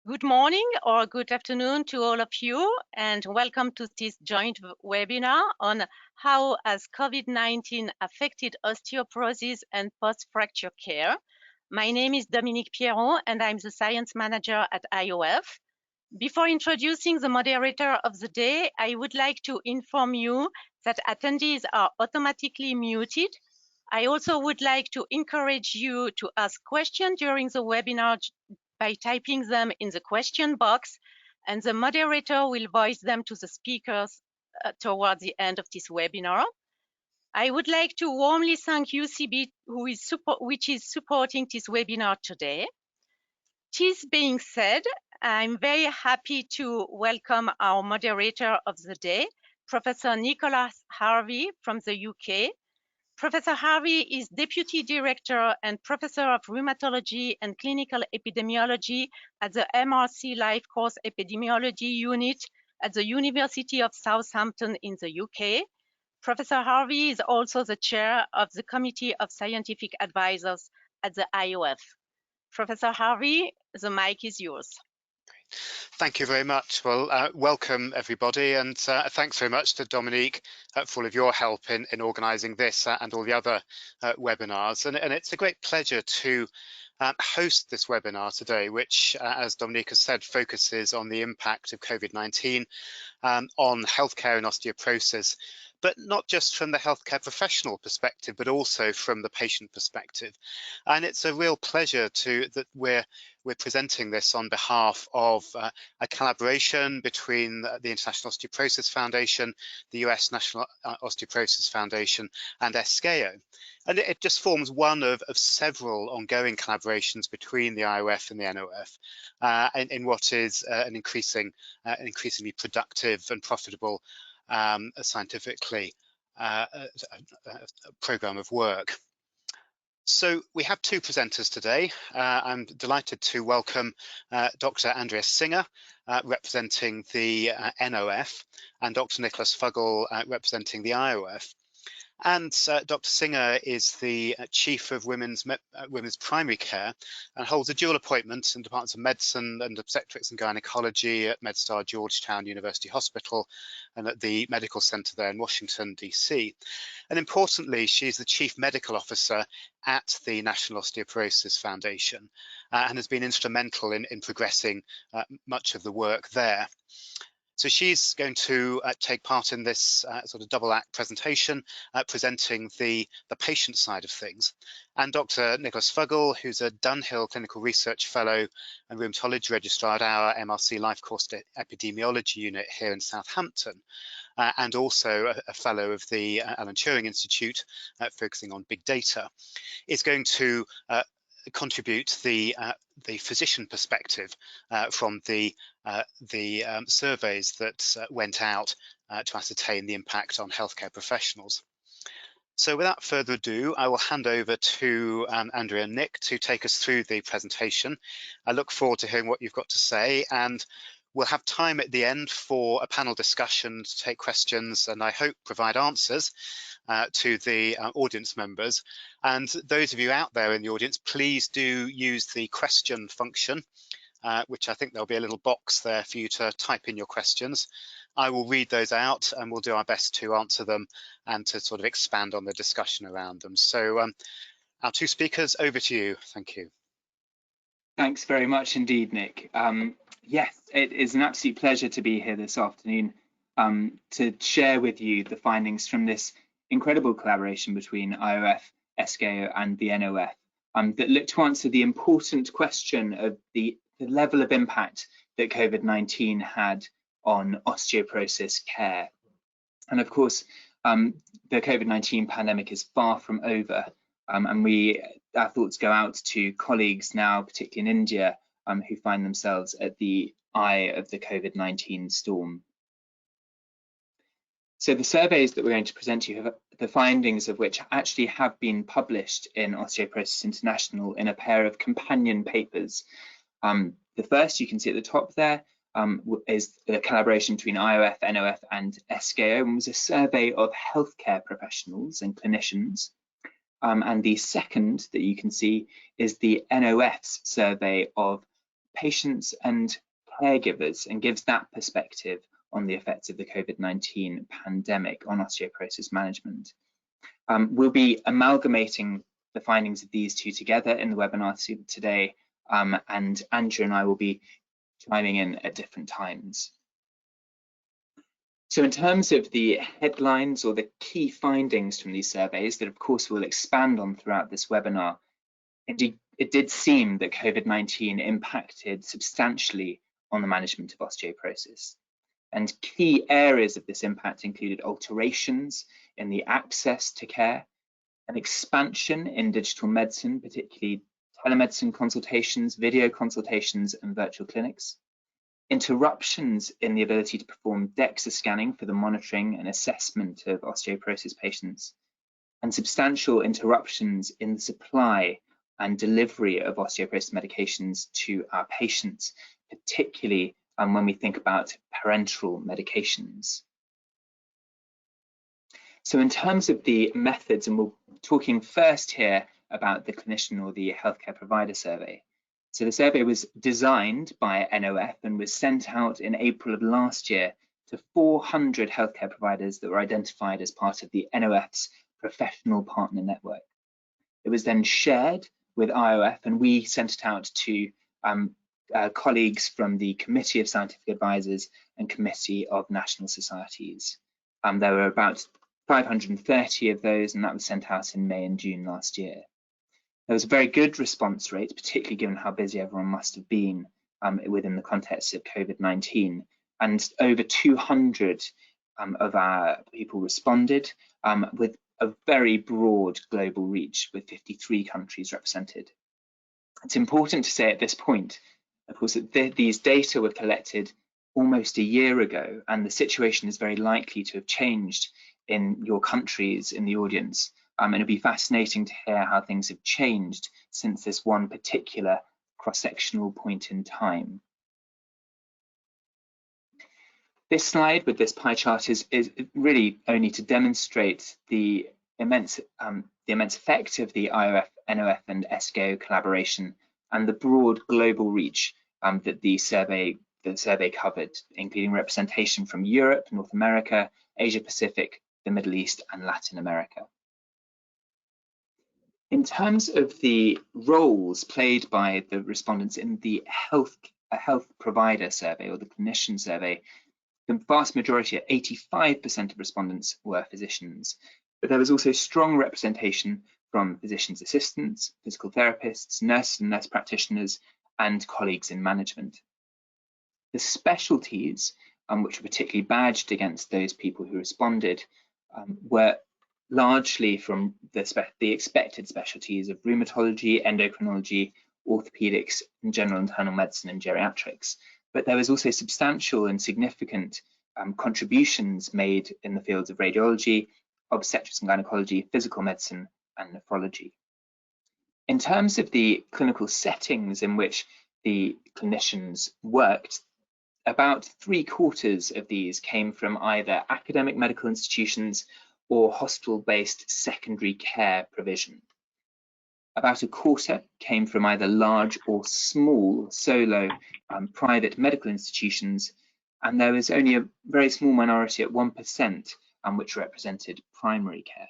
Good morning or good afternoon to all of you, and welcome to this joint webinar on how has COVID-19 affected osteoporosis and post-fracture care. My name is Dominique Pierron, and I'm the science manager at IOF. Before introducing the moderator of the day, I would like to inform you that attendees are automatically muted. I also would like to encourage you to ask questions during the webinar by typing them in the question box, and the moderator will voice them to the speakers towards the end of this webinar. I would like to warmly thank UCB, which is supporting this webinar today. This being said, I'm very happy to welcome our moderator of the day, Professor Nicholas Harvey from the UK. Professor Harvey is Deputy Director and Professor of Rheumatology and Clinical Epidemiology at the MRC Life Course Epidemiology Unit at the University of Southampton in the UK. Professor Harvey is also the Chair of the Committee of Scientific Advisors at the IOF. Professor Harvey, the mic is yours. Thank you very much. Well, welcome everybody, and thanks very much to Dominique for all of your help in organising this and all the other webinars. And it's a great pleasure to host this webinar today, which, as Dominique has said, focuses on the impact of COVID-19 on healthcare and osteoporosis, but not just from the healthcare professional perspective, but also from the patient perspective. And it's a real pleasure that we're presenting this on behalf of a collaboration between the International Osteoporosis Foundation, the US National Osteoporosis Foundation, and SKO. And it just forms one of several ongoing collaborations between the IOF and the NOF in what is an increasingly productive and profitable scientifically program of work. So we have two presenters today. I'm delighted to welcome Dr. Andreas Singer, representing the NOF, and Dr. Nicholas Fuggle, representing the IOF. And Dr. Singer is the Chief of Women's Primary Care and holds a dual appointment in Departments of Medicine and Obstetrics and Gynecology at MedStar Georgetown University Hospital and at the Medical Center there in Washington, DC. And importantly, she's the Chief Medical Officer at the National Osteoporosis Foundation and has been instrumental in progressing much of the work there. So she's going to take part in this sort of double act presentation, presenting the patient side of things. And Dr. Nicholas Fuggle, who's a Dunhill Clinical Research Fellow and Rheumatology Registrar at our MRC Life Course Epidemiology Unit here in Southampton, and also a Fellow of the Alan Turing Institute, focusing on big data, is going to contribute the physician perspective from the surveys that went out to ascertain the impact on healthcare professionals. So without further ado, I will hand over to Andrea and Nick to take us through the presentation. I look forward to hearing what you've got to say, and we'll have time at the end for a panel discussion to take questions and I hope provide answers to the audience members. And those of you out there in the audience, please do use the question function, which I think there'll be a little box there for you to type in your questions. I will read those out and we'll do our best to answer them and to sort of expand on the discussion around them. So our two speakers, over to you. Thank you. Thanks very much indeed, Nick. Yes, it is an absolute pleasure to be here this afternoon to share with you the findings from this incredible collaboration between IOF, SKO and the NOF that look to answer the important question of the level of impact that COVID-19 had on osteoporosis care. And of course, the COVID-19 pandemic is far from over, and our thoughts go out to colleagues now, particularly in India, who find themselves at the eye of the COVID-19 storm. So the surveys that we're going to present to you have the findings of which actually have been published in Osteoporosis International in a pair of companion papers. The first you can see at the top there is the collaboration between IOF, NOF and SKO, and was a survey of healthcare professionals and clinicians. And the second that you can see is the NOF's survey of patients and caregivers and gives that perspective on the effects of the COVID-19 pandemic on osteoporosis management. We'll be amalgamating the findings of these two together in the webinar today, and Andrew and I will be chiming in at different times. So in terms of the headlines or the key findings from these surveys that of course we'll expand on throughout this webinar, indeed it did seem that COVID-19 impacted substantially on the management of osteoporosis. And key areas of this impact included alterations in the access to care, an expansion in digital medicine, particularly telemedicine consultations, video consultations, and virtual clinics, interruptions in the ability to perform DEXA scanning for the monitoring and assessment of osteoporosis patients, and substantial interruptions in the supply and delivery of osteoporosis medications to our patients, particularly when we think about parenteral medications. So in terms of the methods, and we're talking first here about the clinician or the healthcare provider survey. So the survey was designed by NOF and was sent out in April of last year to 400 healthcare providers that were identified as part of the NOF's professional partner network. It was then shared with IOF, and we sent it out to colleagues from the Committee of Scientific Advisors and Committee of National Societies. There were about 530 of those, and that was sent out in May and June last year. There was a very good response rate, particularly given how busy everyone must have been within the context of COVID-19, and over 200 of our people responded with a very broad global reach, with 53 countries represented. It's important to say at this point, of course, that these data were collected almost a year ago, and the situation is very likely to have changed in your countries in the audience. And it'll be fascinating to hear how things have changed since this one particular cross-sectional point in time. This slide with this pie chart is really only to demonstrate the immense effect of the IOF, NOF and ESCO collaboration and the broad global reach that the survey covered, including representation from Europe, North America, Asia Pacific, the Middle East and Latin America. In terms of the roles played by the respondents in the health provider survey or the clinician survey, the vast majority, 85% of respondents, were physicians, but there was also strong representation from physicians' assistants, physical therapists, nurses and nurse practitioners, and colleagues in management. The specialties, which were particularly badged against those people who responded, were largely from the expected specialties of rheumatology, endocrinology, orthopedics, and general internal medicine and geriatrics. But there was also substantial and significant contributions made in the fields of radiology, obstetrics and gynecology, physical medicine, and nephrology. In terms of the clinical settings in which the clinicians worked, about 3/4 of these came from either academic medical institutions or hospital-based secondary care provision. About 1/4 came from either large or small solo private medical institutions, and there was only a very small minority at 1% which represented primary care.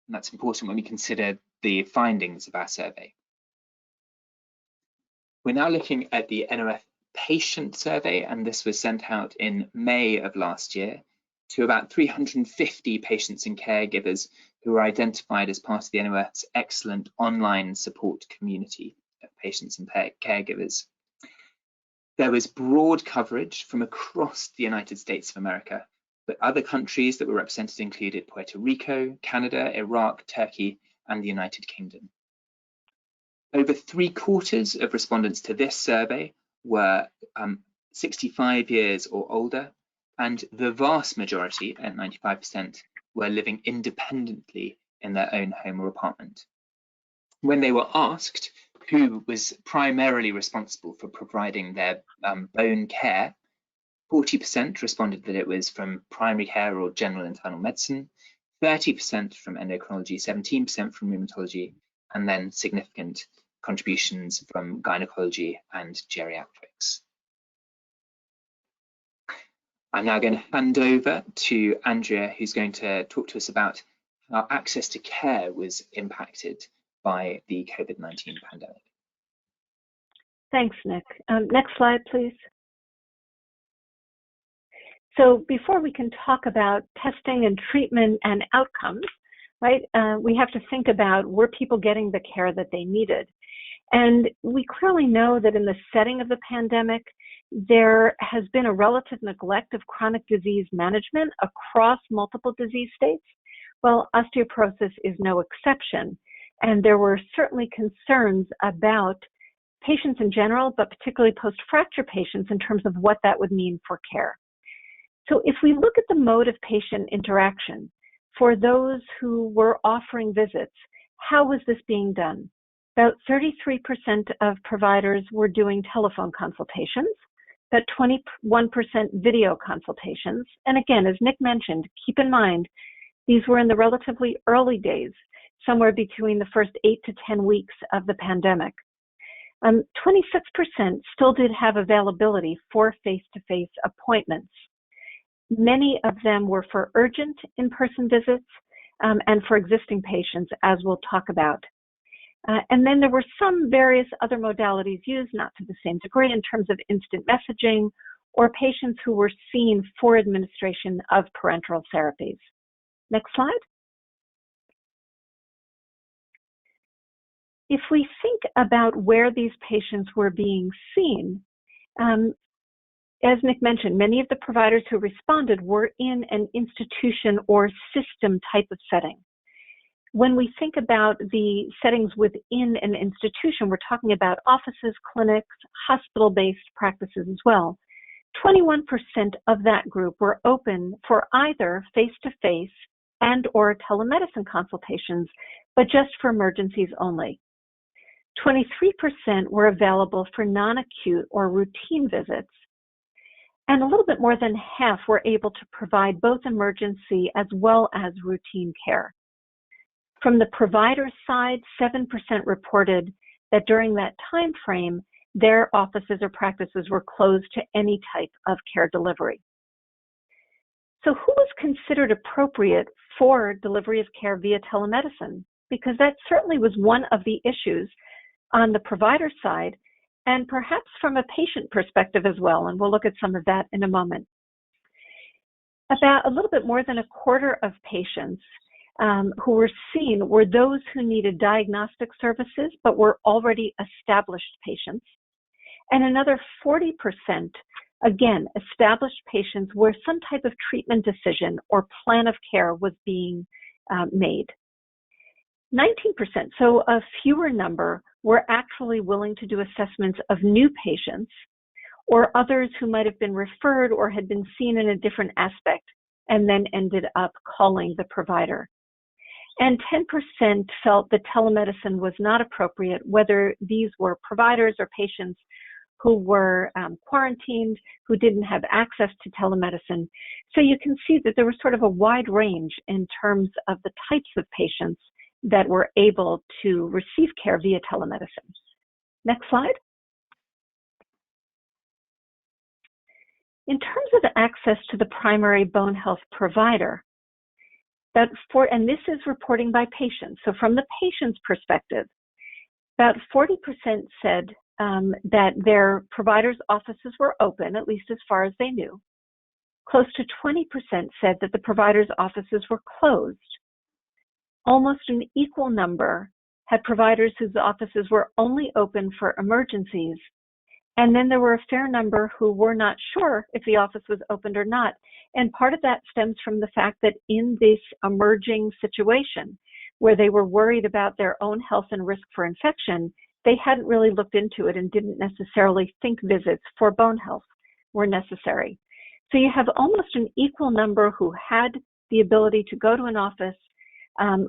And that's important when we consider the findings of our survey. We're now looking at the NOF patient survey, and this was sent out in May of last year to about 350 patients and caregivers who were identified as part of the NOF's excellent online support community of patients and caregivers. There was broad coverage from across the United States of America, but other countries that were represented included Puerto Rico, Canada, Iraq, Turkey, and the United Kingdom. Over 3/4 of respondents to this survey were 65 years or older, and the vast majority, at 95%, were living independently in their own home or apartment. When they were asked who was primarily responsible for providing their bone care, 40% responded that it was from primary care or general internal medicine, 30% from endocrinology, 17% from rheumatology, and then significant contributions from gynecology and geriatrics. I'm now going to hand over to Andrea, who's going to talk to us about how access to care was impacted by the COVID-19 pandemic. Thanks, Nick. Next slide, please. So before we can talk about testing and treatment and outcomes, right, we have to think about, were people getting the care that they needed? And we clearly know that in the setting of the pandemic, there has been a relative neglect of chronic disease management across multiple disease states. Well, osteoporosis is no exception. And there were certainly concerns about patients in general, but particularly post-fracture patients in terms of what that would mean for care. So if we look at the mode of patient interaction, for those who were offering visits, how was this being done? About 33% of providers were doing telephone consultations, about 21% video consultations. And again, as Nick mentioned, keep in mind, these were in the relatively early days, somewhere between the first 8 to 10 weeks of the pandemic. 26% still did have availability for face-to-face appointments. Many of them were for urgent in-person visits and for existing patients, as we'll talk about. And then there were some various other modalities used, not to the same degree, in terms of instant messaging or patients who were seen for administration of parenteral therapies. Next slide. If we think about where these patients were being seen, as Nick mentioned, many of the providers who responded were in an institution or system type of setting. When we think about the settings within an institution, we're talking about offices, clinics, hospital-based practices as well. 21% of that group were open for either face-to-face and or telemedicine consultations, but just for emergencies only. 23% were available for non-acute or routine visits, and a little bit more than half were able to provide both emergency as well as routine care. From the provider side, 7% reported that during that time frame, their offices or practices were closed to any type of care delivery. So who was considered appropriate for delivery of care via telemedicine? Because that certainly was one of the issues on the provider side, and perhaps from a patient perspective as well, and we'll look at some of that in a moment. About a little bit more than a quarter of patients who were seen were those who needed diagnostic services but were already established patients. And another 40%, again, established patients where some type of treatment decision or plan of care was being made. 19%, so a fewer number, were actually willing to do assessments of new patients or others who might have been referred or had been seen in a different aspect and then ended up calling the provider. And 10% felt that telemedicine was not appropriate, whether these were providers or patients who were quarantined, who didn't have access to telemedicine. So you can see that there was sort of a wide range in terms of the types of patients that were able to receive care via telemedicine. Next slide. In terms of access to the primary bone health provider, and this is reporting by patients. So from the patient's perspective, about 40% said that their provider's offices were open, at least as far as they knew. Close to 20% said that the provider's offices were closed. Almost an equal number had providers whose offices were only open for emergencies. And then there were a fair number who were not sure if the office was opened or not. And part of that stems from the fact that in this emerging situation, where they were worried about their own health and risk for infection, they hadn't really looked into it and didn't necessarily think visits for bone health were necessary. So you have almost an equal number who had the ability to go to an office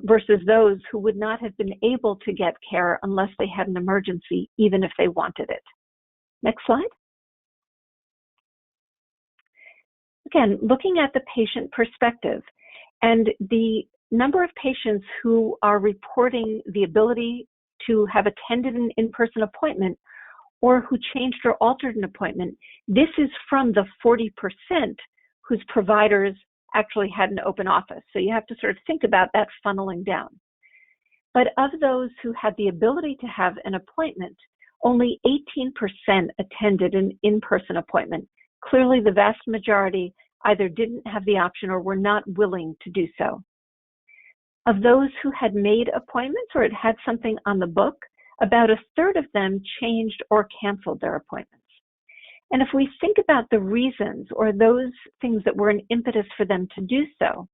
versus those who would not have been able to get care unless they had an emergency, even if they wanted it. Next slide. Again, looking at the patient perspective and the number of patients who are reporting the ability to have attended an in-person appointment or who changed or altered an appointment, this is from the 40% whose providers actually had an open office. So you have to sort of think about that funneling down. But of those who had the ability to have an appointment, only 18% attended an in-person appointment. Clearly, the vast majority either didn't have the option or were not willing to do so. Of those who had made appointments or had something on the book, about a third of them changed or canceled their appointments. And if we think about the reasons or those things that were an impetus for them to do so,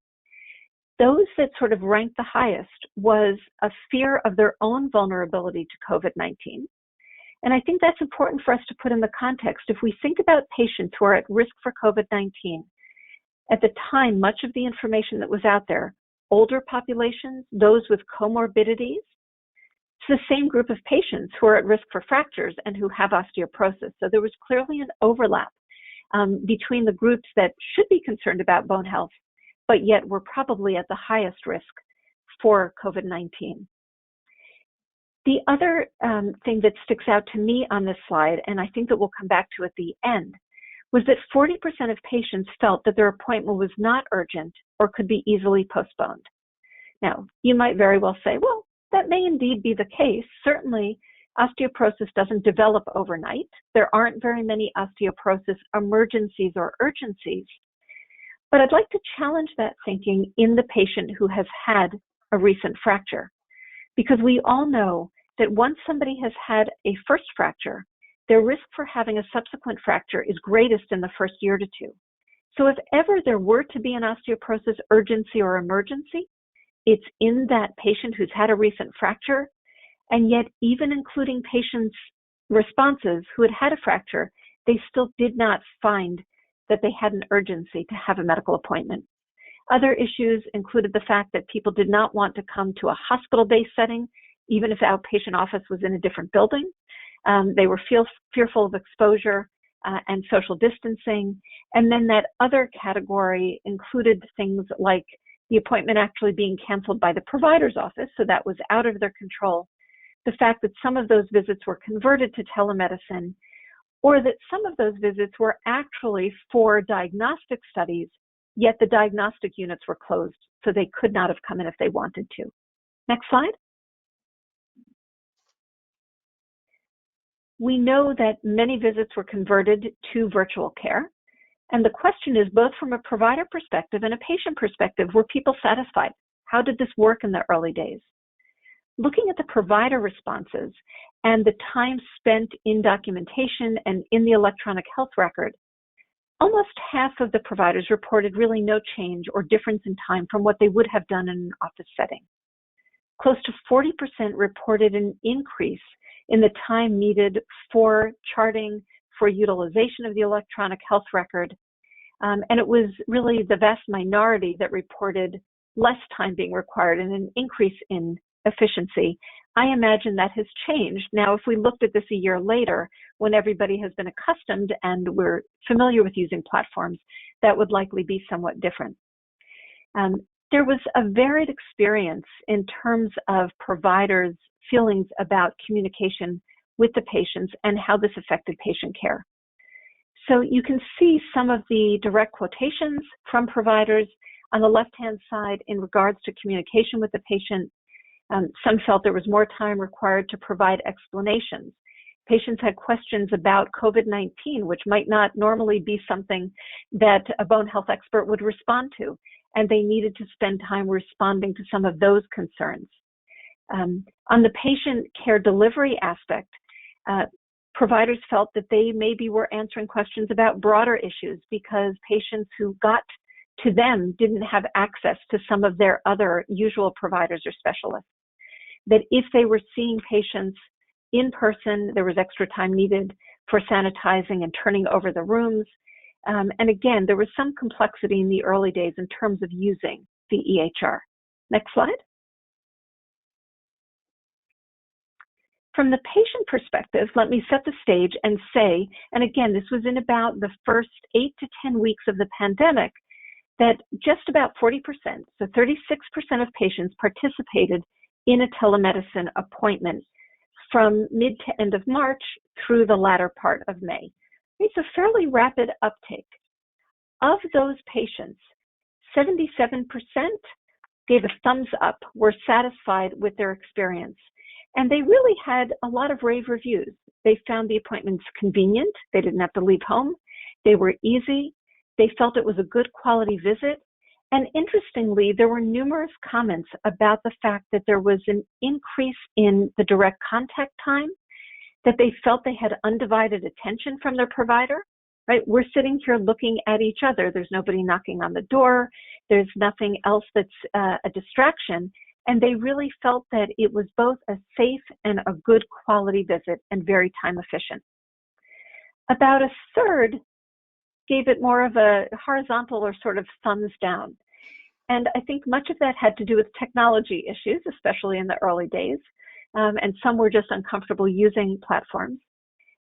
those that sort of ranked the highest was a fear of their own vulnerability to COVID-19. And I think that's important for us to put in the context. If we think about patients who are at risk for COVID-19, at the time, much of the information that was out there, older populations, those with comorbidities, it's the same group of patients who are at risk for fractures and who have osteoporosis. So there was clearly an overlap between the groups that should be concerned about bone health, but yet were probably at the highest risk for COVID-19. The other thing that sticks out to me on this slide, and I think that we'll come back to at the end, was that 40% of patients felt that their appointment was not urgent or could be easily postponed. Now, you might very well say, well, that may indeed be the case. Certainly, osteoporosis doesn't develop overnight. There aren't very many osteoporosis emergencies or urgencies. But I'd like to challenge that thinking in the patient who has had a recent fracture, because we all know that once somebody has had a first fracture, their risk for having a subsequent fracture is greatest in the first year to two. So if ever there were to be an osteoporosis urgency or emergency, it's in that patient who's had a recent fracture, and yet even including patients' responses who had had a fracture, they still did not find that they had an urgency to have a medical appointment. Other issues included the fact that people did not want to come to a hospital-based setting, even if the outpatient office was in a different building. They were fearful of exposure and social distancing. And then that other category included things like the appointment actually being canceled by the provider's office, so that was out of their control. The fact that some of those visits were converted to telemedicine, or that some of those visits were actually for diagnostic studies, yet the diagnostic units were closed, so they could not have come in if they wanted to. Next slide. We know that many visits were converted to virtual care. And the question is, both from a provider perspective and a patient perspective, were people satisfied? How did this work in the early days? Looking at the provider responses and the time spent in documentation and in the electronic health record, almost half of the providers reported really no change or difference in time from what they would have done in an office setting. Close to 40% reported an increase in the time needed for charting, for utilization of the electronic health record. And it was really the vast minority that reported less time being required and an increase in efficiency. I imagine that has changed. Now, if we looked at this a year later, when everybody has been accustomed and we're familiar with using platforms, that would likely be somewhat different. There was a varied experience in terms of providers' feelings about communication with the patients and how this affected patient care. So you can see some of the direct quotations from providers on the left-hand side in regards to communication with the patient. Some felt there was more time required to provide explanations. Patients had questions about COVID-19, which might not normally be something that a bone health expert would respond to, and they needed to spend time responding to some of those concerns. On the patient care delivery aspect, providers felt that they maybe were answering questions about broader issues because patients who got to them didn't have access to some of their other usual providers or specialists. That if they were seeing patients in person, there was extra time needed for sanitizing and turning over the rooms. And again, there was some complexity in the early days in terms of using the EHR. Next slide. From the patient perspective, let me set the stage and say, and again, this was in about the first 8 to 10 weeks of the pandemic, that just about 40%, so 36% of patients participated in a telemedicine appointment from mid to end of March through the latter part of May. It's a fairly rapid uptake. Of those patients, 77% gave a thumbs up, were satisfied with their experience. And they really had a lot of rave reviews. They found the appointments convenient. They didn't have to leave home. They were easy. They felt it was a good quality visit. And interestingly, there were numerous comments about the fact that there was an increase in the direct contact time, that they felt they had undivided attention from their provider, right? We're sitting here looking at each other. There's nobody knocking on the door. There's nothing else that's a distraction. And they really felt that it was both a safe and a good quality visit and very time efficient. About a third gave it more of a horizontal or sort of thumbs down. And I think much of that had to do with technology issues, especially in the early days. And some were just uncomfortable using platforms.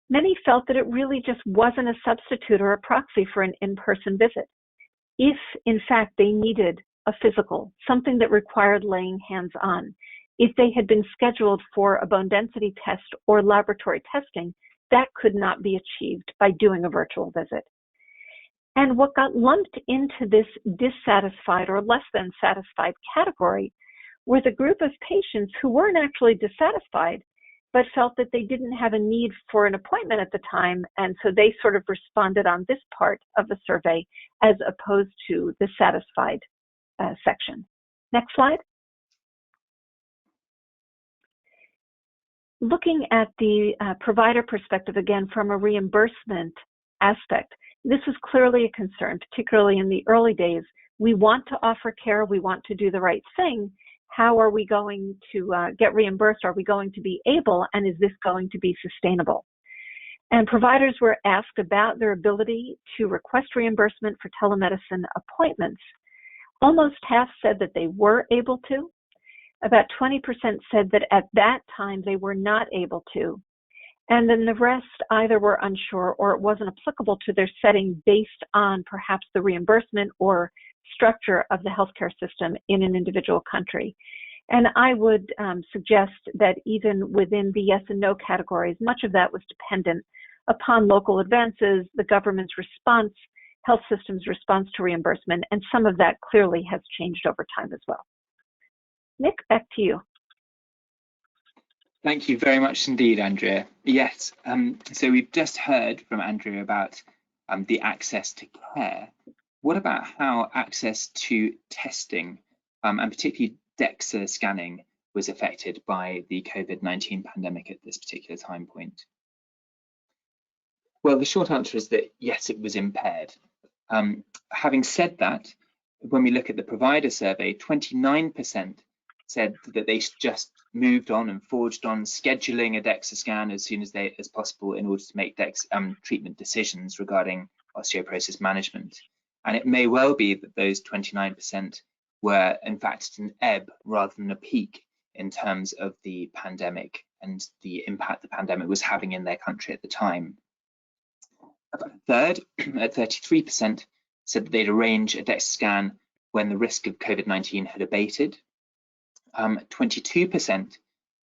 Many felt that it really just wasn't a substitute or a proxy for an in-person visit. If, in fact, they needed a physical, something that required laying hands on, if they had been scheduled for a bone density test or laboratory testing, that could not be achieved by doing a virtual visit. And what got lumped into this dissatisfied or less than satisfied category were the group of patients who weren't actually dissatisfied, but felt that they didn't have a need for an appointment at the time, and so they sort of responded on this part of the survey as opposed to the satisfied section. Next slide. Looking at the provider perspective again from a reimbursement aspect, this was clearly a concern, particularly in the early days. We want to offer care, we want to do the right thing. How are we going to get reimbursed? Are we going to be able, and is this going to be sustainable? And providers were asked about their ability to request reimbursement for telemedicine appointments. Almost half said that they were able to. About 20% said that at that time they were not able to. And then the rest either were unsure or it wasn't applicable to their setting based on perhaps the reimbursement or structure of the healthcare system in an individual country. And I would suggest that even within the yes and no categories, much of that was dependent upon local advances, the government's response, health systems' response to reimbursement, and some of that clearly has changed over time as well. Nick, back to you. Thank you very much indeed, Andrea. Yes, so we've just heard from Andrea about the access to care. What about how access to testing, and particularly DEXA scanning, was affected by the COVID-19 pandemic at this particular time point? Well, the short answer is that yes, it was impaired. Having said that, when we look at the provider survey, 29% said that they just moved on and forged on scheduling a DEXA scan as soon as possible in order to make treatment decisions regarding osteoporosis management. And it may well be that those 29% were in fact an ebb rather than a peak in terms of the pandemic and the impact the pandemic was having in their country at the time. About a third, at 33%, said that they'd arrange a DEXA scan when the risk of COVID-19 had abated. 22%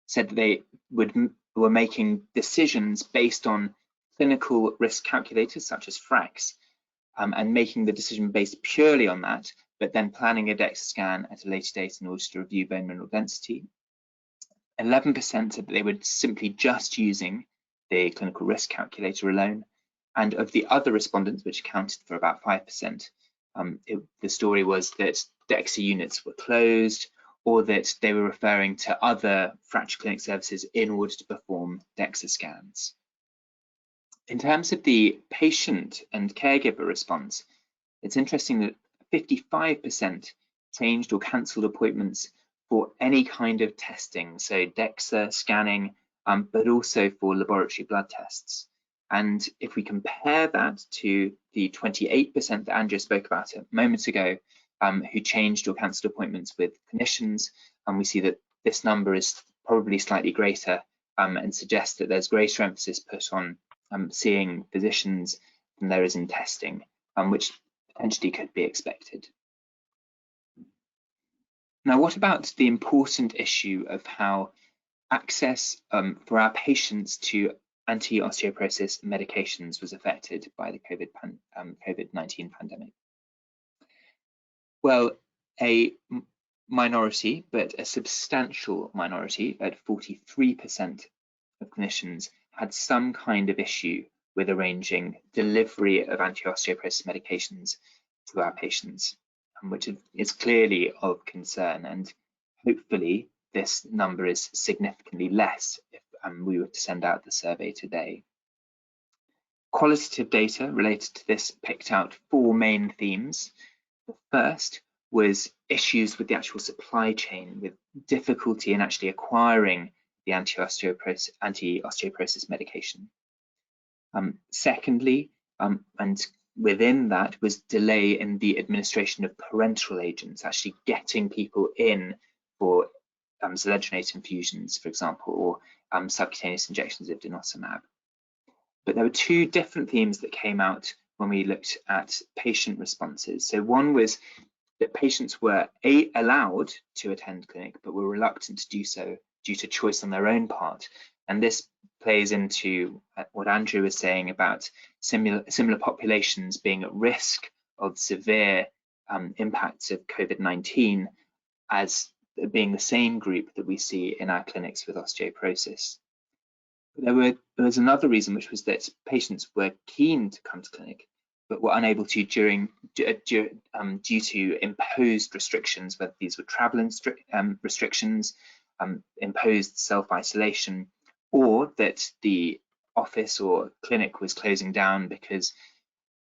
said that they were making decisions based on clinical risk calculators such as FRAX, and making the decision based purely on that, but then planning a DEXA scan at a later date in order to review bone mineral density. 11% said that they were simply just using the clinical risk calculator alone. And of the other respondents, which accounted for about 5%, the story was that DEXA units were closed, or that they were referring to other fracture clinic services in order to perform DEXA scans. In terms of the patient and caregiver response, it's interesting that 55% changed or cancelled appointments for any kind of testing, so DEXA scanning, but also for laboratory blood tests. And if we compare that to the 28% that Andrea spoke about a moment ago, who changed or cancelled appointments with clinicians, and we see that this number is probably slightly greater, and suggests that there's greater emphasis put on seeing physicians than there is in testing, which potentially could be expected. Now, what about the important issue of how access for our patients to anti-osteoporosis medications was affected by the COVID-19 pandemic? Well, a minority, but a substantial minority, at 43% of clinicians had some kind of issue with arranging delivery of anti-osteoporosis medications to our patients, which is clearly of concern, and hopefully this number is significantly less if we were to send out the survey today. Qualitative data related to this picked out 4 main themes. The first was issues with the actual supply chain, with difficulty in actually acquiring the anti-osteoporosis medication. Secondly, and within that was delay in the administration of parenteral agents, actually getting people in for zoledronate infusions, for example, or subcutaneous injections of denosumab. But there were 2 different themes that came out when we looked at patient responses. So one was that patients were allowed to attend clinic, but were reluctant to do so due to choice on their own part. And this plays into what Andrew was saying about similar populations being at risk of severe impacts of COVID-19 as being the same group that we see in our clinics with osteoporosis. There was another reason, which was that patients were keen to come to clinic, but were unable to due to imposed restrictions, whether these were travel restrictions, imposed self-isolation, or that the office or clinic was closing down because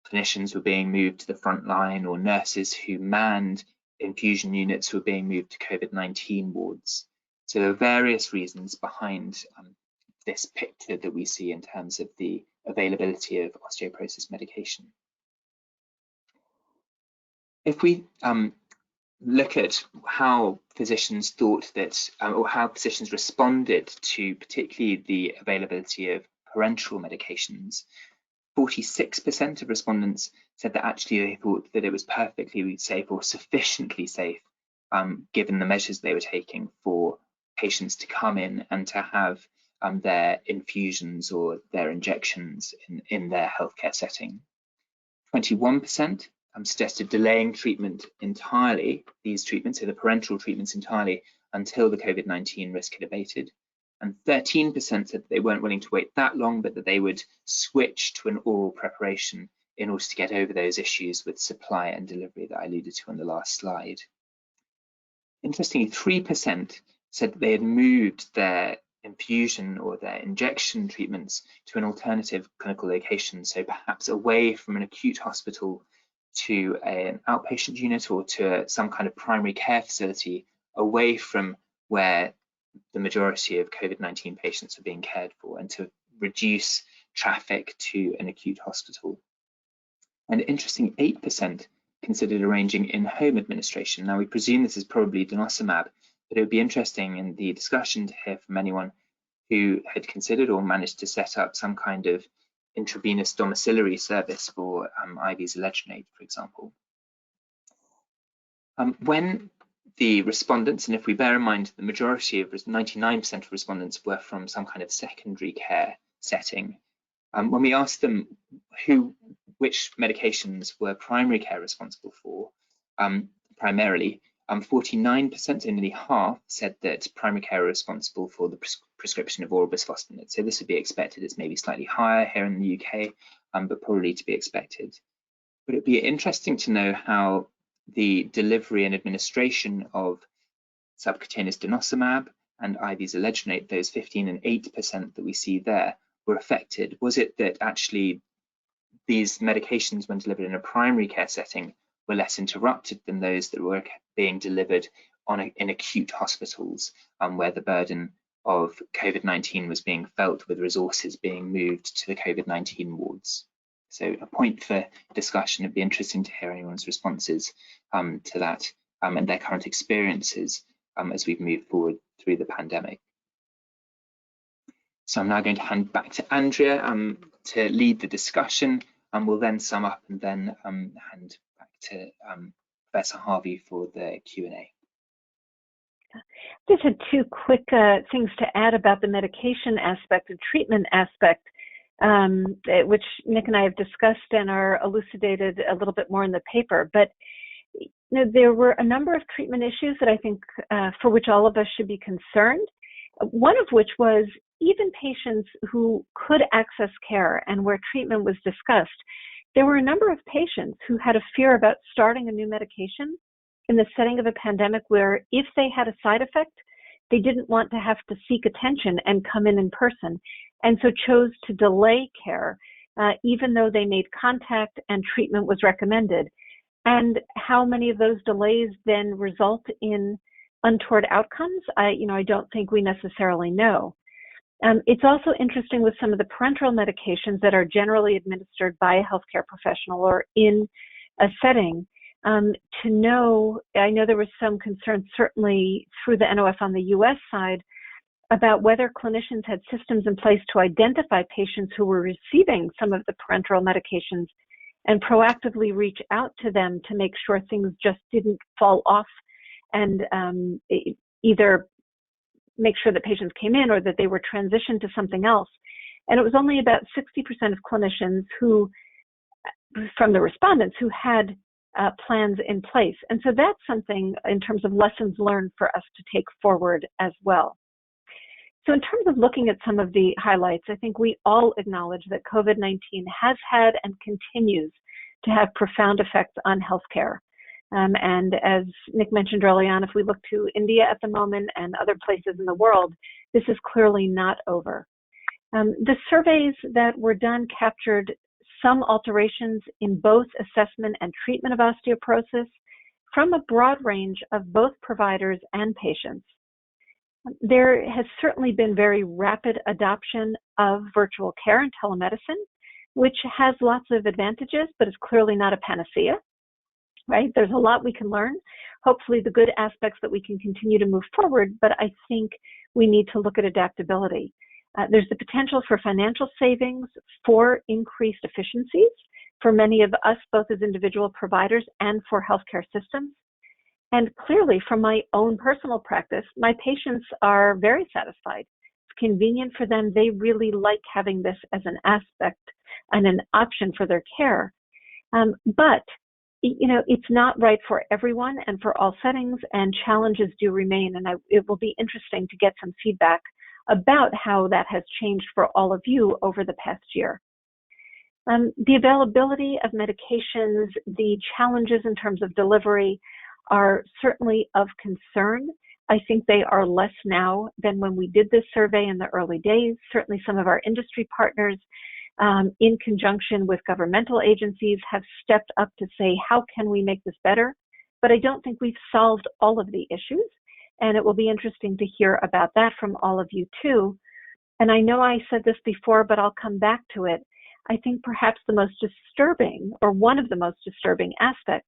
clinicians were being moved to the front line, or nurses who manned infusion units were being moved to COVID-19 wards. So there are various reasons behind this picture that we see in terms of the availability of osteoporosis medication. If we look at how physicians thought that, or how physicians responded to particularly the availability of parenteral medications, 46% of respondents said that actually they thought that it was perfectly safe or sufficiently safe, given the measures they were taking for patients to come in and to have their infusions or their injections in their healthcare setting. 21% suggested delaying treatment entirely, these treatments, so the parenteral treatments entirely, until the COVID-19 risk had abated. And 13% said they weren't willing to wait that long, but that they would switch to an oral preparation in order to get over those issues with supply and delivery that I alluded to on the last slide. Interestingly, 3% said that they had moved their infusion or their injection treatments to an alternative clinical location, so perhaps away from an acute hospital to an outpatient unit or to some kind of primary care facility, away from where the majority of COVID-19 patients are being cared for, and to reduce traffic to an acute hospital. And interesting, 8% considered arranging in-home administration. Now, we presume this is probably denosumab, but it would be interesting in the discussion to hear from anyone who had considered or managed to set up some kind of intravenous domiciliary service for IV zoledronate, for example. When the respondents, and if we bear in mind the majority of 99% of respondents were from some kind of secondary care setting, when we asked them which medications were primary care responsible for, primarily, 49%, so nearly half, said that primary care are responsible for the prescription of oral bisphosphonate. So this would be expected. It's maybe slightly higher here in the UK, but probably to be expected. But it'd be interesting to know how the delivery and administration of subcutaneous denosumab and IV zoledronate, those 15 and 8% that we see there, were affected. Was it that actually these medications, when delivered in a primary care setting, were less interrupted than those that were being delivered in acute hospitals, where the burden of COVID-19 was being felt, with resources being moved to the COVID-19 wards? So a point for discussion. It'd be interesting to hear anyone's responses to that and their current experiences as we've moved forward through the pandemic. So I'm now going to hand back to Andrea to lead the discussion, and we'll then sum up and then hand back to Professor Harvey for the Q&A. Just had two quick things to add about the medication aspect and treatment aspect, which Nick and I have discussed and are elucidated a little bit more in the paper. But there were a number of treatment issues that I think for which all of us should be concerned. One of which was even patients who could access care and where treatment was discussed, there were a number of patients who had a fear about starting a new medication in the setting of a pandemic where if they had a side effect, they didn't want to have to seek attention and come in person, and so chose to delay care, even though they made contact and treatment was recommended. And how many of those delays then result in untoward outcomes, I don't think we necessarily know. It's also interesting with some of the parenteral medications that are generally administered by a healthcare professional or in a setting, to know, I know there was some concern certainly through the NOF on the US side about whether clinicians had systems in place to identify patients who were receiving some of the parenteral medications and proactively reach out to them to make sure things just didn't fall off and either make sure that patients came in or that they were transitioned to something else. And it was only about 60% of clinicians who, from the respondents, who had plans in place. And so that's something in terms of lessons learned for us to take forward as well. So in terms of looking at some of the highlights, I think we all acknowledge that COVID-19 has had and continues to have profound effects on healthcare. And as Nick mentioned early on, if we look to India at the moment and other places in the world, this is clearly not over. The surveys that were done captured some alterations in both assessment and treatment of osteoporosis from a broad range of both providers and patients. There has certainly been very rapid adoption of virtual care and telemedicine, which has lots of advantages, but is clearly not a panacea, right? There's a lot we can learn. Hopefully the good aspects that we can continue to move forward, but I think we need to look at adaptability. There's the potential for financial savings, for increased efficiencies for many of us, both as individual providers and for healthcare systems. And clearly, from my own personal practice, my patients are very satisfied. It's convenient for them. They really like having this as an aspect and an option for their care. But it's not right for everyone and for all settings, and challenges do remain. And it will be interesting to get some feedback about how that has changed for all of you over the past year. The availability of medications, the challenges in terms of delivery are certainly of concern. I think they are less now than when we did this survey in the early days. Certainly some of our industry partners, in conjunction with governmental agencies, have stepped up to say, how can we make this better? But I don't think we've solved all of the issues. And it will be interesting to hear about that from all of you too. And I know I said this before, but I'll come back to it. I think perhaps the most disturbing, or one of the most disturbing aspects,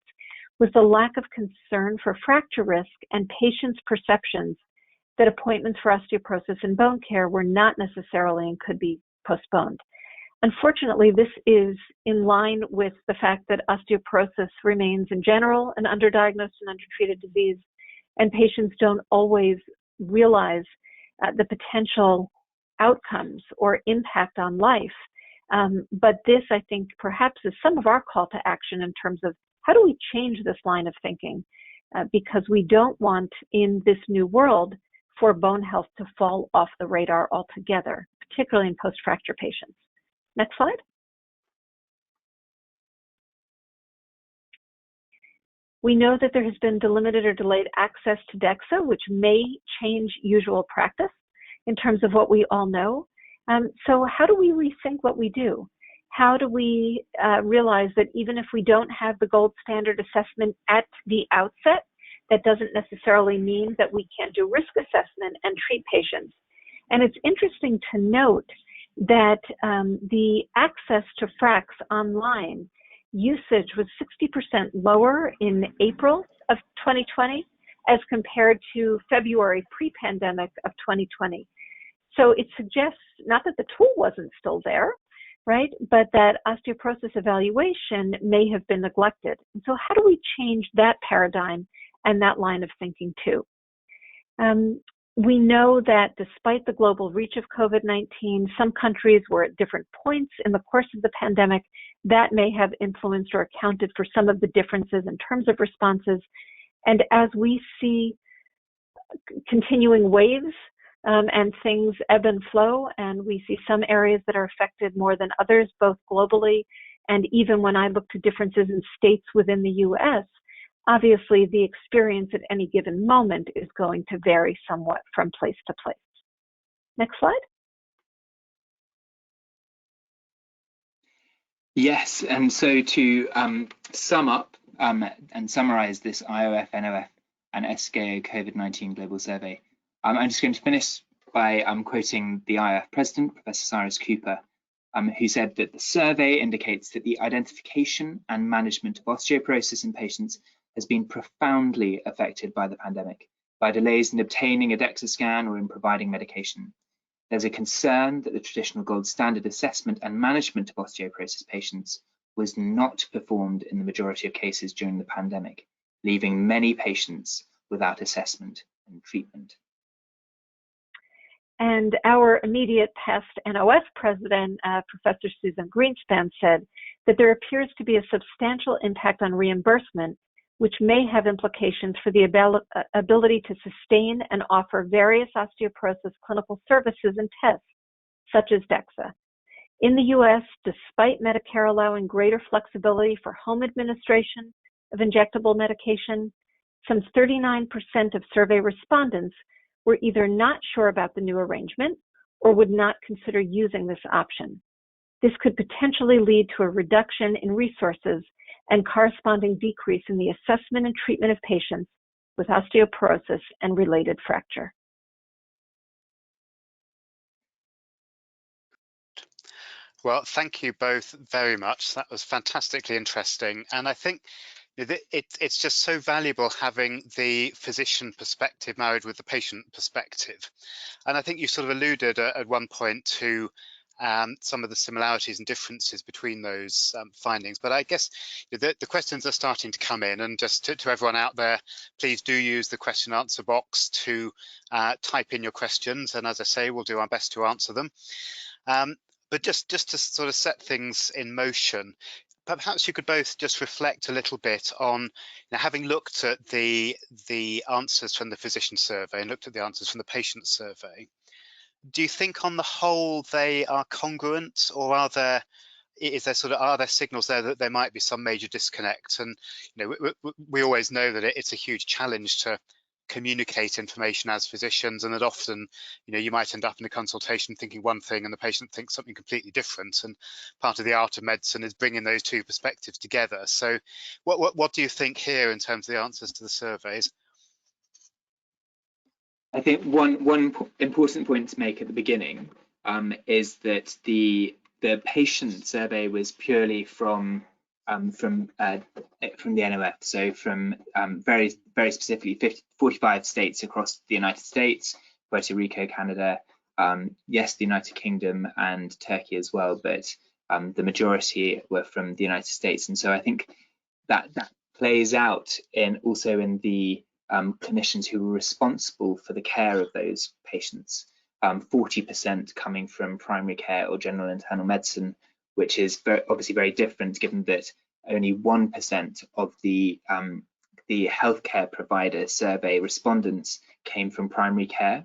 was the lack of concern for fracture risk and patients' perceptions that appointments for osteoporosis and bone care were not necessarily and could be postponed. Unfortunately, this is in line with the fact that osteoporosis remains in general an underdiagnosed and undertreated disease, and patients don't always realize the potential outcomes or impact on life. But this, I think, perhaps is some of our call to action in terms of how do we change this line of thinking? Because we don't want in this new world for bone health to fall off the radar altogether, particularly in post-fracture patients. Next slide. We know that there has been delimited or delayed access to DEXA, which may change usual practice in terms of what we all know. So how do we rethink what we do? How do we realize that even if we don't have the gold standard assessment at the outset, that doesn't necessarily mean that we can't do risk assessment and treat patients? And it's interesting to note that the access to FRAX online usage was 60% lower in April of 2020 as compared to February pre-pandemic of 2020. So it suggests not that the tool wasn't still there, right, but that osteoporosis evaluation may have been neglected. And so how do we change that paradigm and that line of thinking too? We know that despite the global reach of COVID-19, some countries were at different points in the course of the pandemic that may have influenced or accounted for some of the differences in terms of responses. And as we see continuing waves and things ebb and flow, and we see some areas that are affected more than others, both globally, and even when I look to differences in states within the US, obviously the experience at any given moment is going to vary somewhat from place to place. Next slide. Yes, and so to sum up and summarize this IOF, NOF, and SKO COVID-19 Global Survey, I'm just going to finish by quoting the IOF president, Professor Cyrus Cooper, who said that the survey indicates that the identification and management of osteoporosis in patients has been profoundly affected by the pandemic, by delays in obtaining a DEXA scan or in providing medication. There's a concern that the traditional gold standard assessment and management of osteoporosis patients was not performed in the majority of cases during the pandemic, leaving many patients without assessment and treatment. And our immediate past NOF president, Professor Susan Greenspan, said that there appears to be a substantial impact on reimbursement, which may have implications for the ability to sustain and offer various osteoporosis clinical services and tests, such as DEXA. In the US, despite Medicare allowing greater flexibility for home administration of injectable medication, some 39% of survey respondents were either not sure about the new arrangement or would not consider using this option. This could potentially lead to a reduction in resources and corresponding decrease in the assessment and treatment of patients with osteoporosis and related fracture. Well, thank you both very much. That was fantastically interesting. And I think it's just so valuable having the physician perspective married with the patient perspective. And I think you sort of alluded at one point to some of the similarities and differences between those findings. But I guess the questions are starting to come in, and just to everyone out there, please do use the question answer box to type in your questions. And as I say, we'll do our best to answer them. But just to sort of set things in motion, perhaps you could both just reflect a little bit on, having looked at the answers from the physician survey and looked at the answers from the patient survey, do you think on the whole they are congruent, or are there signals there that there might be some major disconnect? And we always know that it's a huge challenge to communicate information as physicians, and that often you might end up in a consultation thinking one thing and the patient thinks something completely different, and part of the art of medicine is bringing those two perspectives together. So what do you think here in terms of the answers to the surveys? I think one important point to make at the beginning is that the patient survey was purely from the NOF, so from very specifically 45 states across the United States, Puerto Rico, Canada, yes, the United Kingdom and Turkey as well, but the majority were from the United States. And so I think that plays out also in the clinicians who were responsible for the care of those patients, 40% coming from primary care or general internal medicine, which is obviously very different given that only 1% of the healthcare provider survey respondents came from primary care.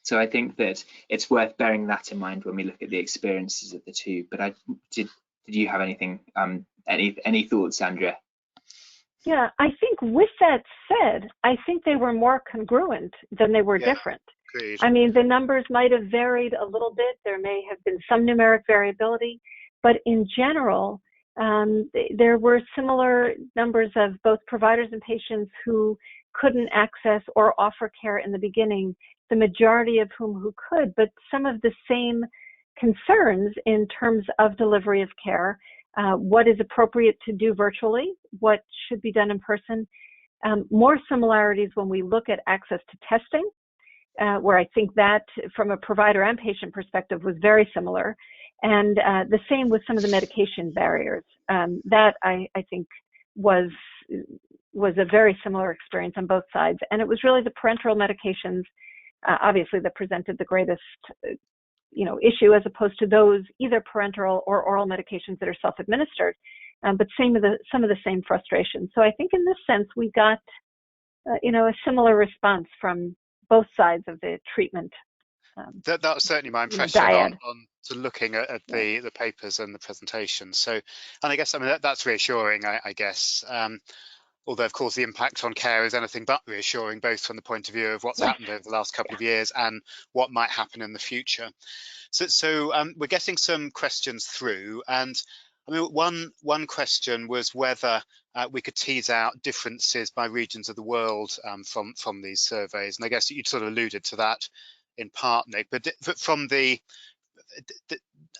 So I think that it's worth bearing that in mind when we look at the experiences of the two. But did you have anything, any thoughts, Andrea? Yeah, I think with that said, I think they were more congruent than they were different. Agreed. I mean, the numbers might have varied a little bit. There may have been some numeric variability, but in general, there were similar numbers of both providers and patients who couldn't access or offer care in the beginning, the majority of who could, but some of the same concerns in terms of delivery of care. What is appropriate to do virtually, what should be done in person. More similarities when we look at access to testing, where I think that from a provider and patient perspective was very similar. And the same with some of the medication barriers. That I think was was a very similar experience on both sides. And it was really the parenteral medications, obviously, that presented the greatest issue, as opposed to those either parenteral or oral medications that are self-administered, but some of the same frustrations. So I think in this sense, we got, a similar response from both sides of the treatment. That was certainly my impression on looking at the papers and the presentation. So, and I guess, that's reassuring, I guess. Although, of course, the impact on care is anything but reassuring, both from the point of view of what's happened over the last couple of years and what might happen in the future. So we're getting some questions through, and one question was whether we could tease out differences by regions of the world from these surveys, and I guess you'd sort of alluded to that in part, Nick. But from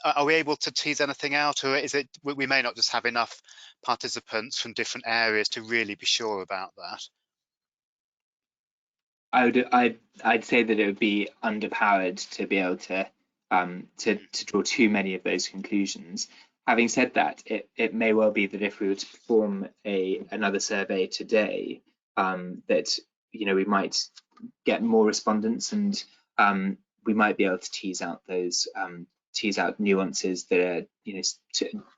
are we able to tease anything out, or is it we may not just have enough participants from different areas to really be sure about that? I'd say that it would be underpowered to be able to draw too many of those conclusions. Having said that, it may well be that if we were to perform another survey today, that we might get more respondents, and we might be able to tease out nuances that are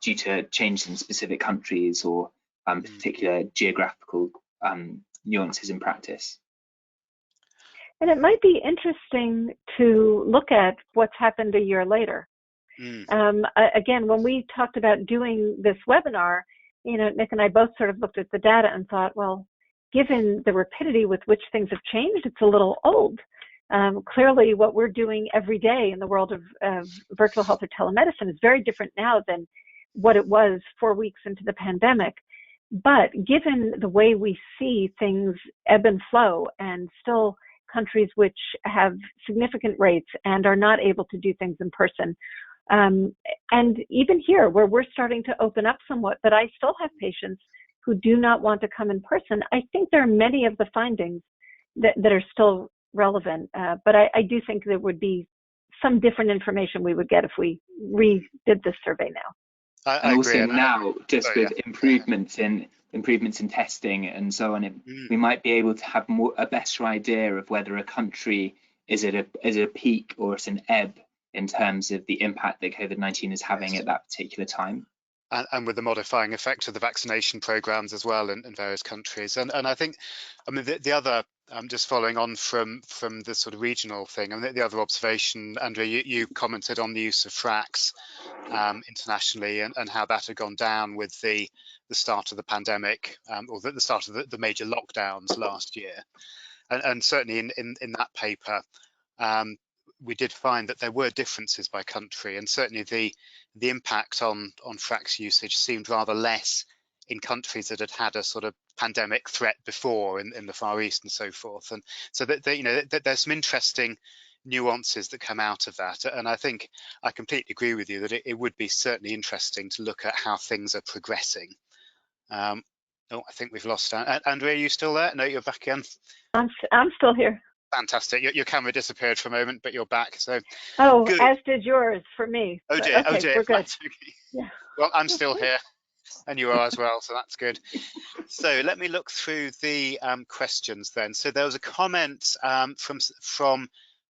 due to change in specific countries or particular geographical nuances in practice. And it might be interesting to look at what's happened a year later. Again, when we talked about doing this webinar, Nick and I both sort of looked at the data and thought, well, given the rapidity with which things have changed, it's a little old. Clearly, what we're doing every day in the world of virtual health or telemedicine is very different now than what it was 4 weeks into the pandemic. But given the way we see things ebb and flow, and still countries which have significant rates and are not able to do things in person, and even here where we're starting to open up somewhat, but I still have patients who do not want to come in person, I think there are many of the findings that are still relevant, but I do think there would be some different information we would get if we redid this survey now. I also agree. Now, just with improvements in testing and so on, we might be able to have a better idea of whether a country is at a peak or at an ebb in terms of the impact that COVID-19 is having at that particular time. And with the modifying effect of the vaccination programs as well in various countries. And I think, the other, just following on from the sort of regional thing, the other observation, Andrea, you commented on the use of FRAX internationally and how that had gone down with the start of the pandemic, or the start of the major lockdowns last year. And certainly in that paper, we did find that there were differences by country, and certainly the impact on FRAX usage seemed rather less in countries that had a sort of pandemic threat before in the Far East and so forth. And so that there's some interesting nuances that come out of that. And I think I completely agree with you that it would be certainly interesting to look at how things are progressing. I think we've lost Andrea, are you still there? No, you're back again. I'm still here. Fantastic. Your camera disappeared for a moment, but you're back. So good. As did yours for me. Oh dear. Okay, oh dear. We're good. Yeah. Well, I'm still here, and you are as well, so that's good. So let me look through the questions then. So there was a comment from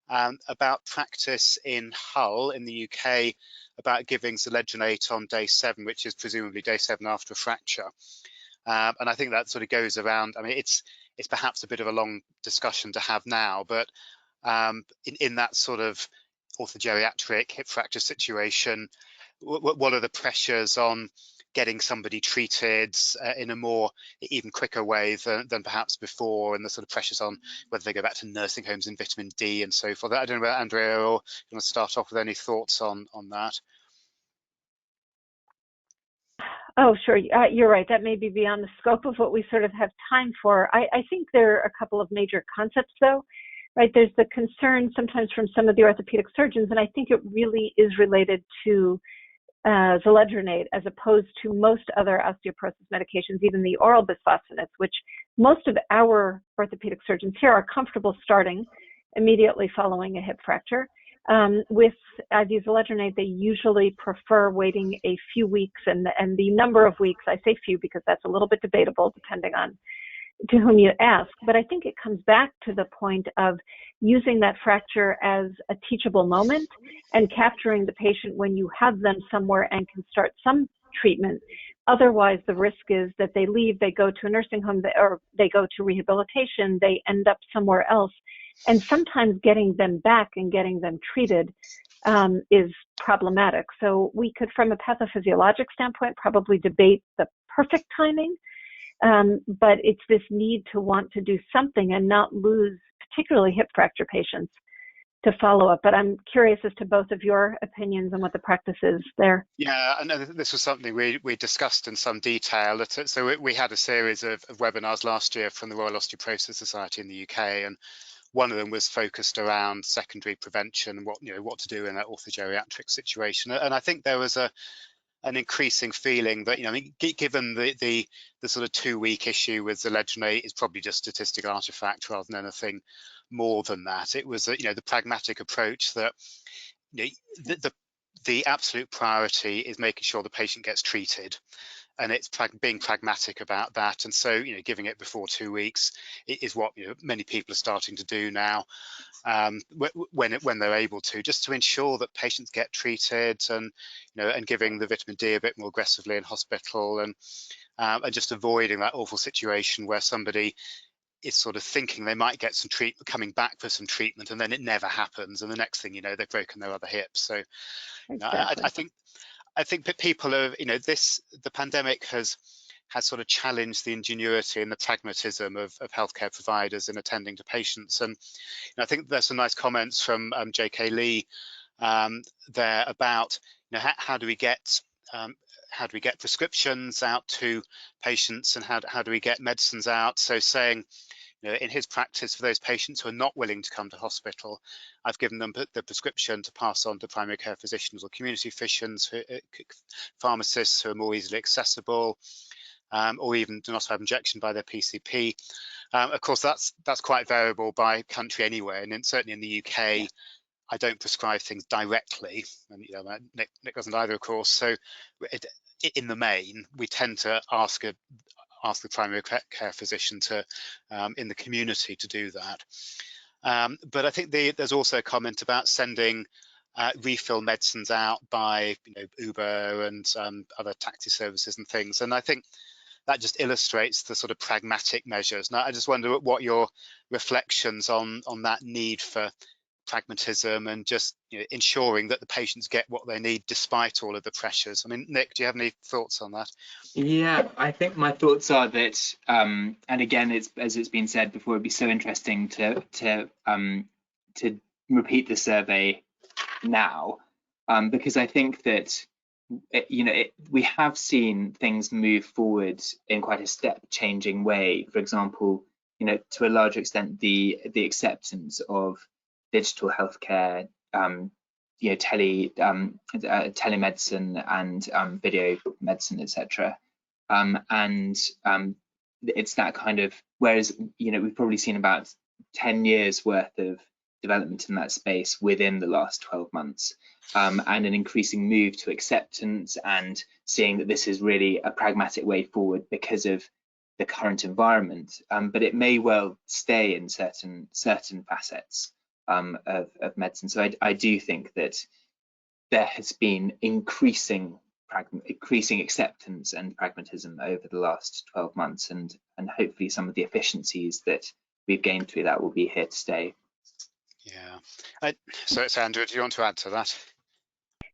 about practice in Hull in the UK about giving zoledronate on day 7, which is presumably day 7 after a fracture. And I think that sort of goes around. It's perhaps a bit of a long discussion to have now, but in that sort of orthogeriatric hip fracture situation, what are the pressures on getting somebody treated in a more even quicker way than perhaps before, and the sort of pressures on whether they go back to nursing homes and vitamin D and so forth? I don't know, Andrea, or you want to start off with any thoughts on that? Oh, sure. You're right. That may be beyond the scope of what we sort of have time for. I think there are a couple of major concepts, though, right? There's the concern sometimes from some of the orthopedic surgeons, and I think it really is related to zoledronate as opposed to most other osteoporosis medications, even the oral bisphosphonates, which most of our orthopedic surgeons here are comfortable starting immediately following a hip fracture. With IV zoledronate, they usually prefer waiting a few weeks, and the number of weeks, I say few because that's a little bit debatable depending on to whom you ask, but I think it comes back to the point of using that fracture as a teachable moment and capturing the patient when you have them somewhere and can start some treatment. Otherwise, the risk is that they leave, they go to a nursing home, or they go to rehabilitation, they end up somewhere else. And sometimes getting them back and getting them treated is problematic. So we could, from a pathophysiologic standpoint, probably debate the perfect timing, but it's this need to want to do something and not lose, particularly hip fracture patients, to follow up. But I'm curious as to both of your opinions on what the practice is there. Yeah, and this was something we discussed in some detail. So we had a series of webinars last year from the Royal Osteoporosis Society in the UK, and one of them was focused around secondary prevention and what to do in an orthogeriatric situation. And I think there was an increasing feeling that, given the sort of 2-week issue with the legendary is probably just statistical artifact rather than anything more than that. It was the pragmatic approach that the absolute priority is making sure the patient gets treated, and it's being pragmatic about that. And so giving it before 2 weeks is what many people are starting to do now, when they're able to, just to ensure that patients get treated, and and giving the vitamin D a bit more aggressively in hospital, and just avoiding that awful situation where somebody is sort of thinking they might get some treatment, coming back for some treatment, and then it never happens, and the next thing they've broken their other hip. So Exactly. I think that people are, the pandemic has sort of challenged the ingenuity and the pragmatism of healthcare providers in attending to patients. And I think there's some nice comments from J.K. Lee there about how do we get prescriptions out to patients, and how do we get medicines out. So saying, in his practice, for those patients who are not willing to come to hospital, I've given them the prescription to pass on to primary care physicians or community physicians, pharmacists who are more easily accessible, or even do not have injection by their PCP. Of course, that's quite variable by country anyway, and certainly in the UK, I don't prescribe things directly, and Nick doesn't either, of course. So in the main, we tend to ask the primary care physician to in the community to do that. But I think there's also a comment about sending refill medicines out by Uber and other taxi services and things, and I think that just illustrates the sort of pragmatic measures. Now, I just wonder what your reflections on that need for pragmatism and just ensuring that the patients get what they need despite all of the pressures. I mean, Nick, do you have any thoughts on that? Yeah, I think my thoughts are that, and again, as it's been said before, it'd be so interesting to repeat the survey now, because I think that we have seen things move forward in quite a step-changing way. For example, to a large extent, the acceptance of digital healthcare, telemedicine and video medicine, etc. And it's that kind of, whereas we've probably seen about 10 years worth of development in that space within the last 12 months, and an increasing move to acceptance and seeing that this is really a pragmatic way forward because of the current environment, but it may well stay in certain facets of medicine. So I do think that there has been increasing acceptance and pragmatism over the last 12 months, and hopefully some of the efficiencies that we've gained through that will be here to stay. Yeah. So it's Andrew, do you want to add to that?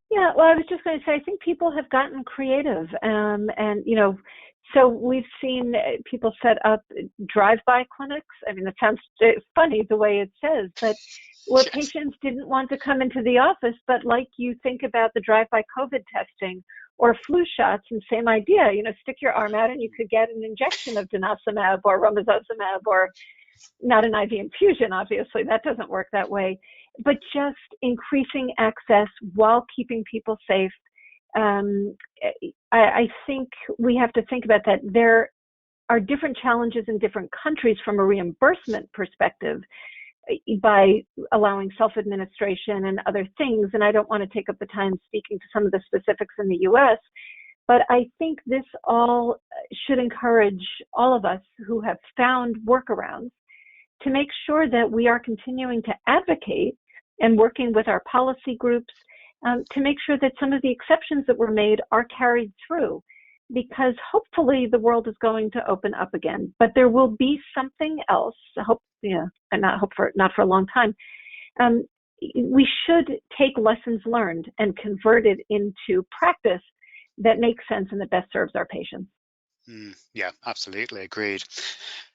Yeah, well, I was just going to say, I think people have gotten creative, and so we've seen people set up drive-by clinics. I mean, it sounds funny the way it says, but where Yes. patients didn't want to come into the office, but like you think about the drive-by COVID testing or flu shots, and same idea, stick your arm out and you could get an injection of denosumab or romosozumab, or not an IV infusion, obviously, that doesn't work that way, but just increasing access while keeping people safe. I think we have to think about that. There are different challenges in different countries from a reimbursement perspective by allowing self-administration and other things, and I don't want to take up the time speaking to some of the specifics in the US, But I think this all should encourage all of us who have found workarounds to make sure that we are continuing to advocate and working with our policy groups to make sure that some of the exceptions that were made are carried through, because hopefully the world is going to open up again. But there will be something else, and not for a long time. We should take lessons learned and convert it into practice that makes sense and that best serves our patients. Yeah, absolutely agreed.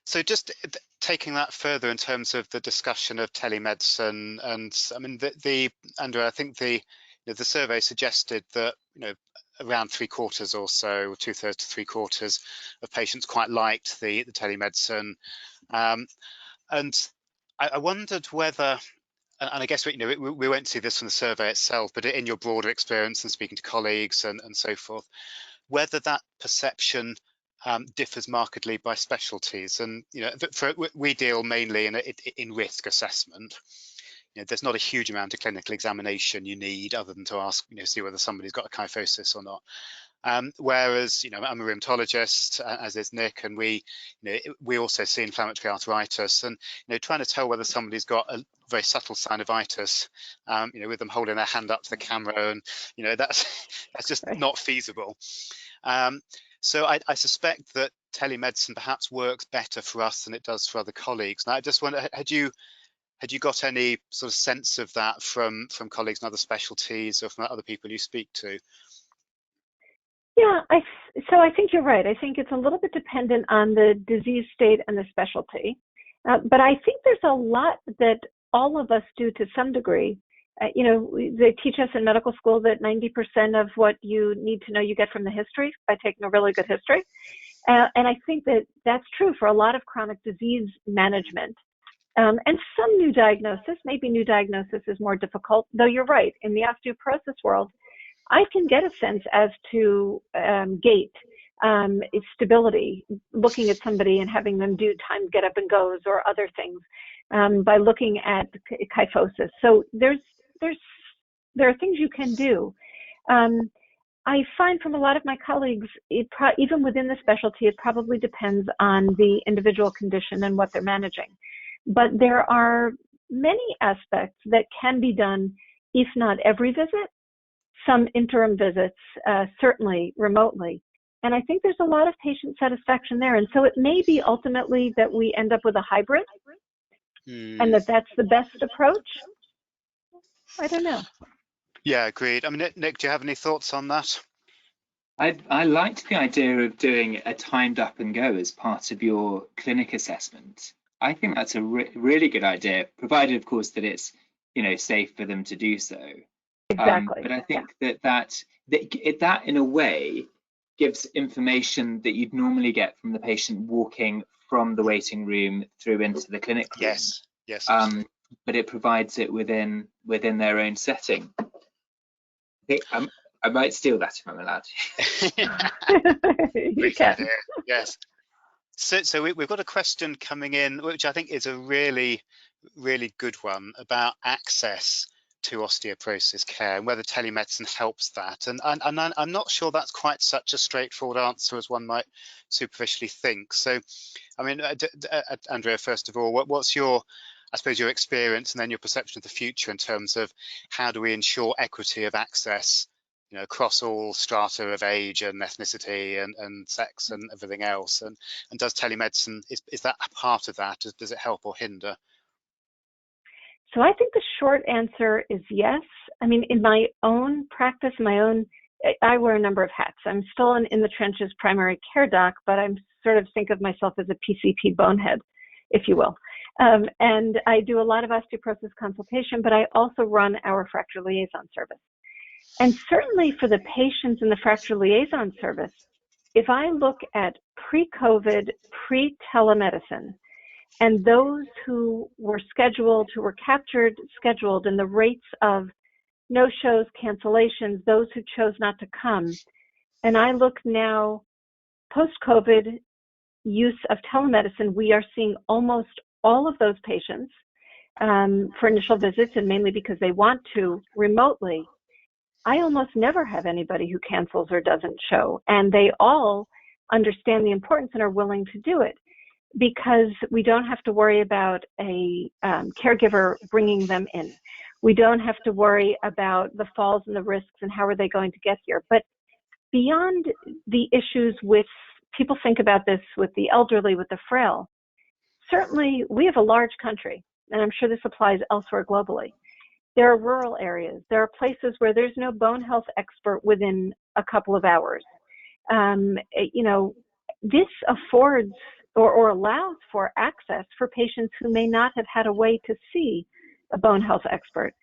So just taking that further in terms of the discussion of telemedicine, and I mean, Andrew, I think the survey suggested that around 3/4 or so, 2/3 to 3/4 of patients quite liked the telemedicine, and I wondered whether, and I guess we won't see this from the survey itself, but in your broader experience and speaking to colleagues and so forth, whether that perception differs markedly by specialties. And we deal mainly in risk assessment. There's not a huge amount of clinical examination you need other than to ask, see whether somebody's got a kyphosis or not. Whereas, I'm a rheumatologist, as is Nick, and we also see inflammatory arthritis, and trying to tell whether somebody's got a very subtle synovitis, with them holding their hand up to the camera, and that's just not feasible. So I suspect that telemedicine perhaps works better for us than it does for other colleagues. And I just wonder, had you got any sort of sense of that from colleagues in other specialties or from other people you speak to? Yeah, so I think you're right. I think it's a little bit dependent on the disease state and the specialty. But I think there's a lot that all of us do to some degree. They teach us in medical school that 90% of what you need to know you get from the history by taking a really good history. And I think that that's true for a lot of chronic disease management. And some new diagnosis, maybe new diagnosis is more difficult, though you're right. In the osteoporosis world, I can get a sense as to gait, stability, looking at somebody and having them do timed get up and goes or other things by looking at kyphosis. So there are things you can do. I find from a lot of my colleagues, even within the specialty, it probably depends on the individual condition and what they're managing. But there are many aspects that can be done, if not every visit, some interim visits, certainly remotely. And I think there's a lot of patient satisfaction there. And so it may be ultimately that we end up with a hybrid and that's the best approach. I don't know. Yeah, agreed. I mean, Nick, do you have any thoughts on that? I liked the idea of doing a timed up and go as part of your clinic assessment. I think that's a really good idea, provided, of course, that it's safe for them to do so. Exactly. But I think that in a way gives information that you'd normally get from the patient walking from the waiting room through into the clinic room. Yes. But it provides it within their own setting. I might steal that if I'm allowed. You can. Yes. So we've got a question coming in, which I think is a really, really good one about access to osteoporosis care and whether telemedicine helps that. And I'm not sure that's quite such a straightforward answer as one might superficially think. So, I mean, Andrea, first of all, what's your experience and then your perception of the future in terms of how do we ensure equity of access, across all strata of age and ethnicity and sex and everything else? And does telemedicine, is that a part of that? Does it help or hinder? So I think the short answer is yes. I mean, in my own practice, I wear a number of hats. I'm still in the trenches primary care doc, but I'm sort of think of myself as a PCP bonehead, if you will. And I do a lot of osteoporosis consultation, but I also run our fracture liaison service. And certainly for the patients in the fracture liaison service, if I look at pre-COVID, pre-telemedicine, and those who were scheduled, who were captured, scheduled, and the rates of no-shows, cancellations, those who chose not to come. And I look now, post-COVID use of telemedicine, we are seeing almost all of those patients for initial visits, and mainly because they want to remotely. I almost never have anybody who cancels or doesn't show, and they all understand the importance and are willing to do it, because we don't have to worry about a caregiver bringing them in. We don't have to worry about the falls and the risks and how are they going to get here. But beyond the issues with, people think about this with the elderly, with the frail, certainly we have a large country, and I'm sure this applies elsewhere globally. There are rural areas. There are places where there's no bone health expert within a couple of hours. This affords or allows for access for patients who may not have had a way to see a bone health expert.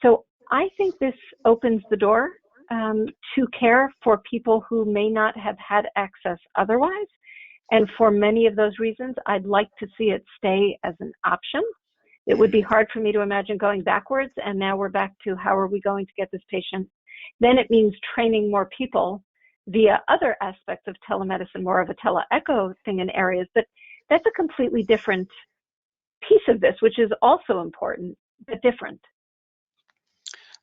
So I think this opens the door to care for people who may not have had access otherwise. And for many of those reasons, I'd like to see it stay as an option. It would be hard for me to imagine going backwards, and now we're back to how are we going to get this patient. Then it means training more people via other aspects of telemedicine, more of a tele-echo thing in areas, but that's a completely different piece of this, which is also important, but different.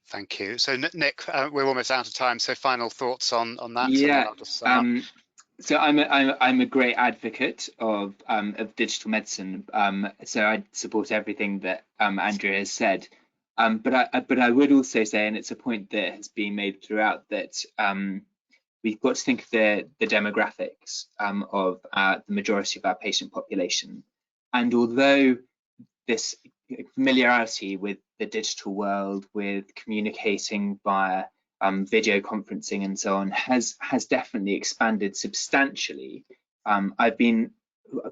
Thank you. So Nick, we're almost out of time, so final thoughts on that? Yeah, I'll just sum up. So I'm a great advocate of digital medicine. So I support everything that Andrea has said. But I would also say, and it's a point that has been made throughout, that we've got to think of the demographics of the majority of our patient population. And although this familiarity with the digital world, with communicating via video conferencing and so on, has definitely expanded substantially. I've been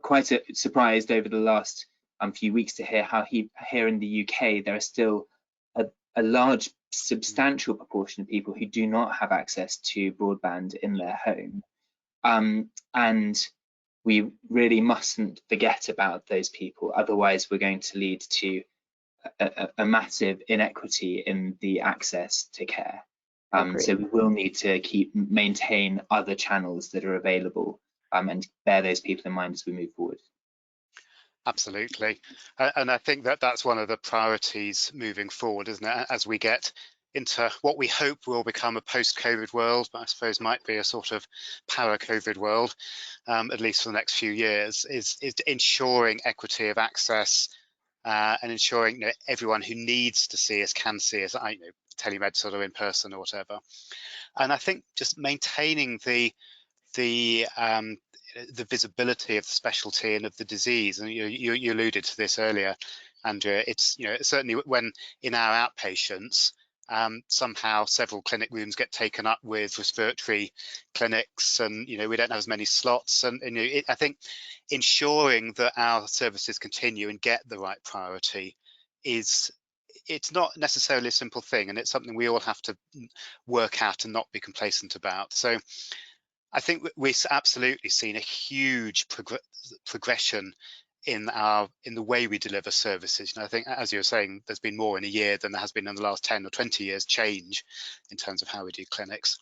quite surprised over the last few weeks to hear how here in the UK there are still a large, substantial proportion of people who do not have access to broadband in their home. And we really mustn't forget about those people, otherwise we're going to lead to a massive inequity in the access to care. So we will need to maintain other channels that are available and bear those people in mind as we move forward. Absolutely. And I think that that's one of the priorities moving forward, isn't it? As we get into what we hope will become a post-COVID world, but I suppose might be a sort of para-COVID world, at least for the next few years, is ensuring equity of access and ensuring everyone who needs to see us can see us, telemed sort of in person or whatever. And I think just maintaining the visibility of the specialty and of the disease, and you alluded to this earlier, Andrea. It's certainly when in our outpatients, somehow several clinic rooms get taken up with respiratory clinics, and we don't have as many slots. And I think ensuring that our services continue and get the right priority it's not necessarily a simple thing, and it's something we all have to work out and not be complacent about. So I think we've absolutely seen a huge progression in the way we deliver services. I think, as you were saying, there's been more in a year than there has been in the last 10 or 20 years change in terms of how we do clinics.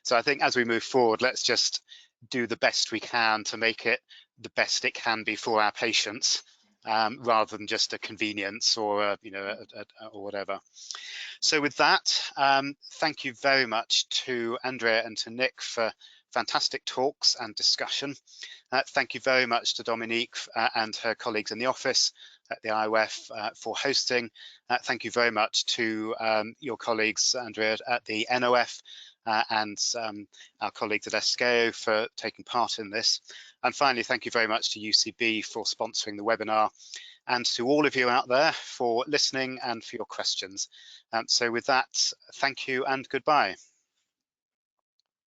So I think as we move forward, let's just do the best we can to make it the best it can be for our patients, rather than just a convenience or or whatever. So with that, thank you very much to Andrea and to Nick for fantastic talks and discussion. Thank you very much to Dominique and her colleagues in the office at the IOF for hosting. Thank you very much to your colleagues, Andrea, at the NOF and our colleagues at ESCAO for taking part in this. And finally, thank you very much to UCB for sponsoring the webinar, and to all of you out there for listening and for your questions. So with that, thank you and goodbye.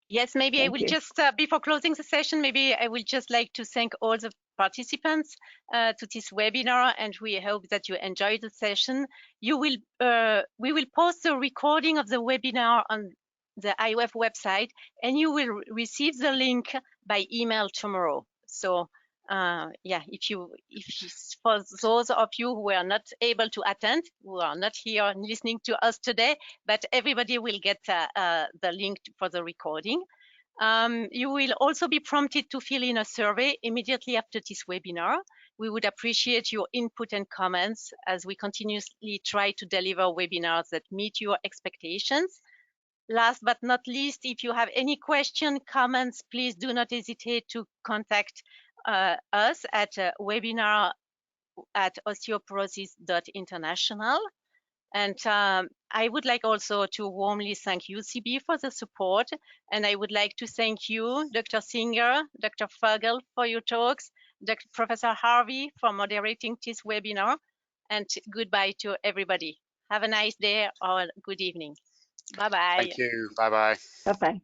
Yes, maybe I will just, before closing the session, maybe I will just like to thank all the participants to this webinar, and we hope that you enjoyed the session. We will post the recording of the webinar on the IOF website, and you will receive the link by email tomorrow. So yeah, for those of you who were not able to attend, who are not here listening to us today, but everybody will get the link for the recording. You will also be prompted to fill in a survey immediately after this webinar. We would appreciate your input and comments as we continuously try to deliver webinars that meet your expectations. last but not least, if you have any question, comments, please do not hesitate to contact us at webinar@osteoporosis.international. And I would like also to warmly thank UCB for the support. And I would like to thank you, Dr. Singer, Dr. Fogel, for your talks, Professor Harvey for moderating this webinar. And goodbye to everybody. Have a nice day or good evening. Bye-bye. Thank you. Bye-bye. Bye-bye.